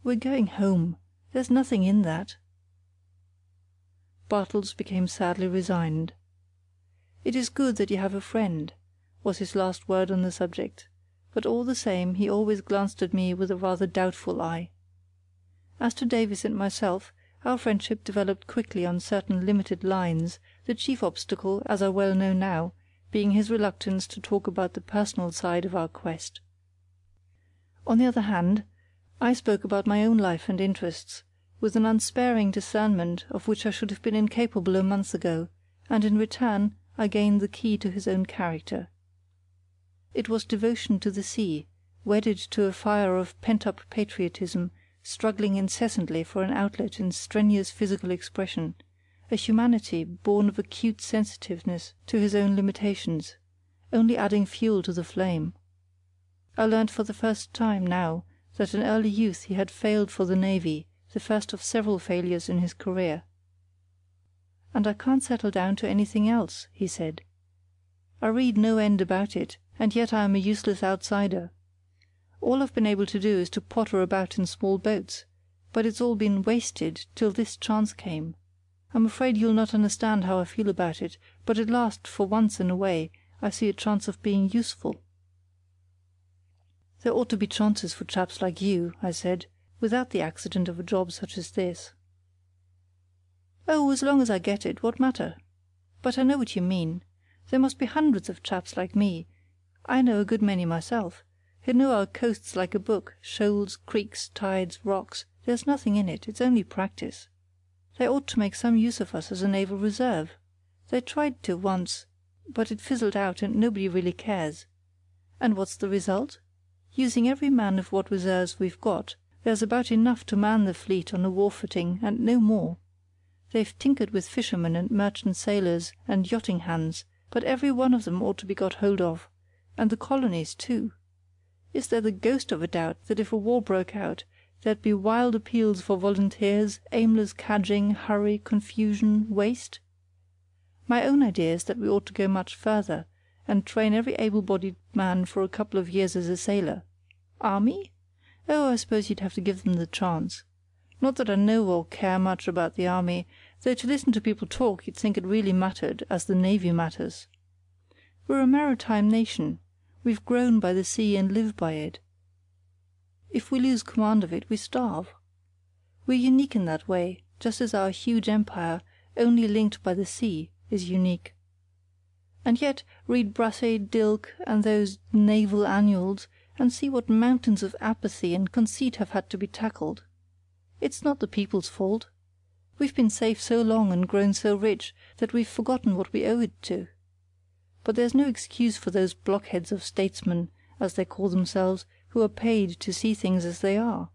We're going home. There's nothing in that." Bartels became sadly resigned. "It is good that you have a friend," was his last word on the subject, but all the same he always glanced at me with a rather doubtful eye. As to Davies and myself, our friendship developed quickly on certain limited lines, the chief obstacle, as I well know now, being his reluctance to talk about the personal side of our quest. On the other hand, I spoke about my own life and interests, with an unsparing discernment of which I should have been incapable a month ago, and in return I gained the key to his own character. It was devotion to the sea, wedded to a fire of pent-up patriotism, struggling incessantly for an outlet in strenuous physical expression, a humanity born of acute sensitiveness to his own limitations, only adding fuel to the flame. I learned for the first time now that in early youth he had failed for the Navy, the first of several failures in his career. "And I can't settle down to anything else," he said. "I read no end about it, and yet I am a useless outsider. All I've been able to do is to potter about in small boats, but it's all been wasted till this chance came. I'm afraid you'll not understand how I feel about it, but at last, for once in a way, I see a chance of being useful." "There ought to be chances for chaps like you," I said, "without the accident of a job such as this." "Oh, as long as I get it, what matter? But I know what you mean. There must be hundreds of chaps like me—I know a good many myself—who know our coasts like a book, shoals, creeks, tides, rocks. There's nothing in it, it's only practice. They ought to make some use of us as a naval reserve. They tried to once, but it fizzled out and nobody really cares. And what's the result? Using every man of what reserves we've got, there's about enough to man the fleet on a war footing, and no more. They've tinkered with fishermen and merchant sailors and yachting hands, but every one of them ought to be got hold of. And the colonies too. Is there the ghost of a doubt that if a war broke out, there'd be wild appeals for volunteers, aimless cadging, hurry, confusion, waste? My own idea is that we ought to go much further, and train every able-bodied man for a couple of years as a sailor. Army? Oh, I suppose you'd have to give them the chance. Not that I know or care much about the army, though to listen to people talk you'd think it really mattered, as the navy matters. We're a maritime nation. We've grown by the sea and live by it. If we lose command of it, we starve. We're unique in that way, just as our huge empire, only linked by the sea, is unique. And yet, read Brassey, Dilke, and those naval annuals, and see what mountains of apathy and conceit have had to be tackled. It's not the people's fault. We've been safe so long and grown so rich that we've forgotten what we owe it to. But there's no excuse for those blockheads of statesmen, as they call themselves, who are paid to see things as they are.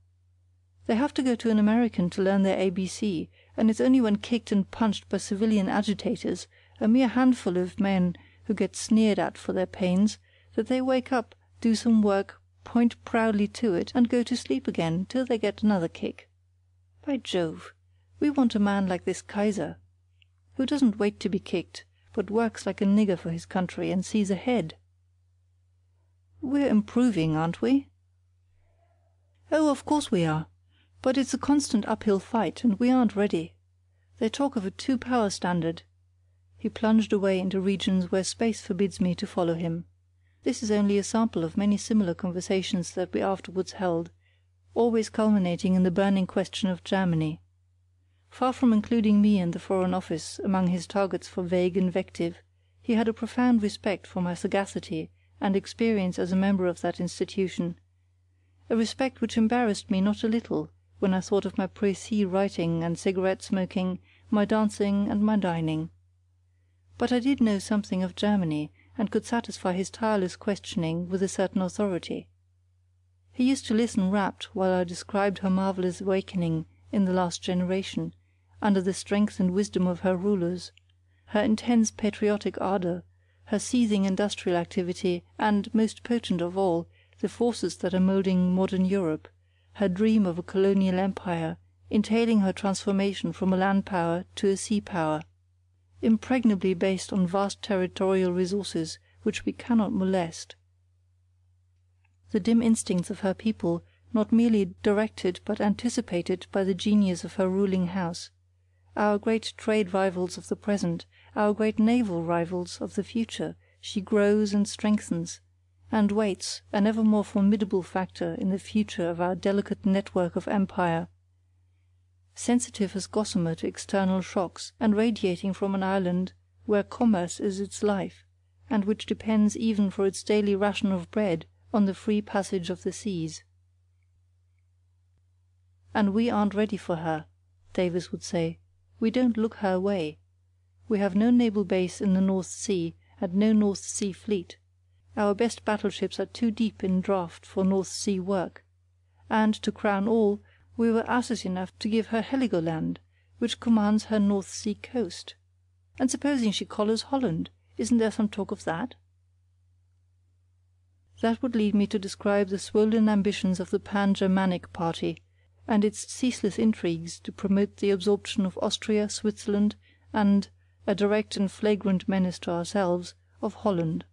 They have to go to an American to learn their ABC, and it's only when kicked and punched by civilian agitators, a mere handful of men who get sneered at for their pains, that they wake up, do some work, point proudly to it, and go to sleep again till they get another kick. By Jove, we want a man like this Kaiser, who doesn't wait to be kicked, but works like a nigger for his country and sees ahead. We're improving, aren't we? Oh, of course we are. But it's a constant uphill fight, and we aren't ready. They talk of a two-power standard. He plunged away into regions where space forbids me to follow him. This is only a sample of many similar conversations that we afterwards held, always culminating in the burning question of Germany. Far from including me and the Foreign Office among his targets for vague invective, he had a profound respect for my sagacity and experience as a member of that institution, a respect which embarrassed me not a little when I thought of my précis writing and cigarette smoking, my dancing and my dining. But I did know something of Germany, and could satisfy his tireless questioning with a certain authority. He used to listen rapt while I described her marvellous awakening in the last generation, under the strength and wisdom of her rulers, her intense patriotic ardour, her seething industrial activity, and, most potent of all, the forces that are moulding modern Europe, her dream of a colonial empire, entailing her transformation from a land power to a sea power, impregnably based on vast territorial resources which we cannot molest. The dim instincts of her people not merely directed but anticipated by the genius of her ruling house, our great trade rivals of the present, our great naval rivals of the future, she grows and strengthens, and waits, an ever more formidable factor in the future of our delicate network of empire, sensitive as gossamer to external shocks, and radiating from an island where commerce is its life, and which depends even for its daily ration of bread on the free passage of the seas. And we aren't ready for her, Davis would say. We don't look her way. We have no naval base in the North Sea and no North Sea fleet. Our best battleships are too deep in draught for North Sea work. And, to crown all, we were asses enough to give her Heligoland, which commands her North Sea coast. And supposing she collars Holland, isn't there some talk of that? That would lead me to describe the swollen ambitions of the Pan-Germanic party, and its ceaseless intrigues to promote the absorption of Austria, Switzerland, and, a direct and flagrant menace to ourselves, of Holland.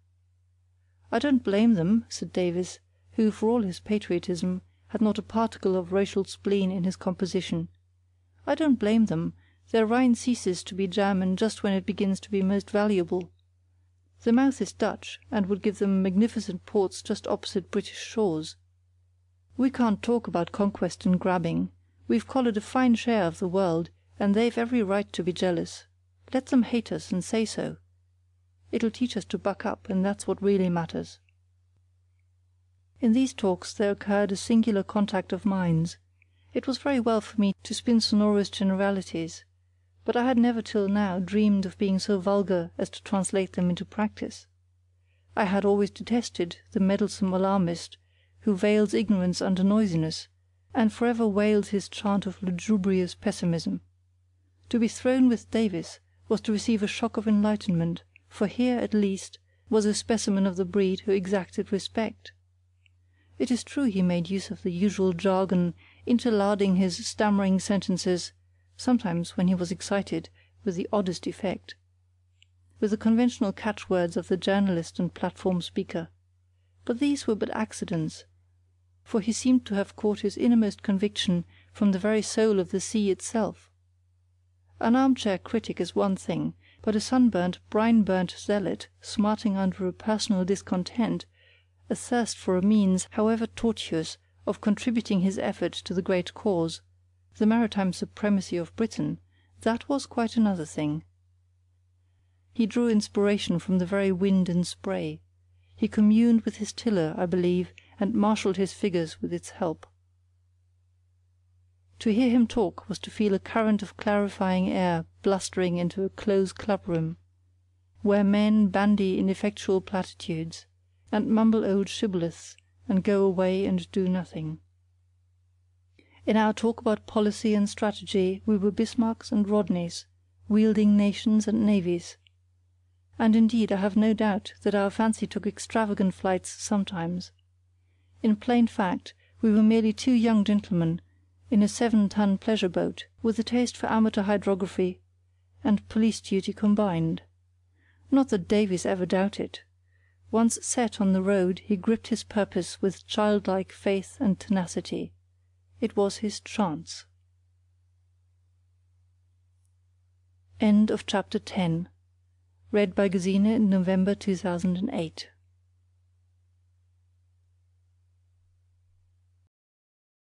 I don't blame them, said Davis, who, for all his patriotism, had not a particle of racial spleen in his composition. I don't blame them. Their Rhine ceases to be German just when it begins to be most valuable. The mouth is Dutch, and would give them magnificent ports just opposite British shores. We can't talk about conquest and grabbing. We've collared a fine share of the world, and they've every right to be jealous. Let them hate us and say so. It'll teach us to buck up, and that's what really matters. In these talks there occurred a singular contact of minds. It was very well for me to spin sonorous generalities, but I had never till now dreamed of being so vulgar as to translate them into practice. I had always detested the meddlesome alarmist who veils ignorance under noisiness, and forever wails his chant of lugubrious pessimism. To be thrown with Davis was to receive a shock of enlightenment, for here, at least, was a specimen of the breed who exacted respect. It is true he made use of the usual jargon, interlarding his stammering sentences, sometimes when he was excited, with the oddest effect, with the conventional catchwords of the journalist and platform speaker. But these were but accidents, for he seemed to have caught his innermost conviction from the very soul of the sea itself. An armchair critic is one thing, but a sunburnt, brine-burnt zealot, smarting under a personal discontent, a thirst for a means, however tortuous, of contributing his effort to the great cause, the maritime supremacy of Britain, that was quite another thing. He drew inspiration from the very wind and spray. He communed with his tiller, I believe, and marshalled his figures with its help. To hear him talk was to feel a current of clarifying air blustering into a close club-room, where men bandy ineffectual platitudes, and mumble old shibboleths, and go away and do nothing. In our talk about policy and strategy we were Bismarcks and Rodneys, wielding nations and navies. And indeed I have no doubt that our fancy took extravagant flights sometimes. In plain fact, we were merely two young gentlemen in a 7-ton pleasure boat, with a taste for amateur hydrography and police duty combined. Not that Davies ever doubted. Once set on the road, he gripped his purpose with childlike faith and tenacity. It was his chance. End of chapter 10. Read by Gesine in November 2008.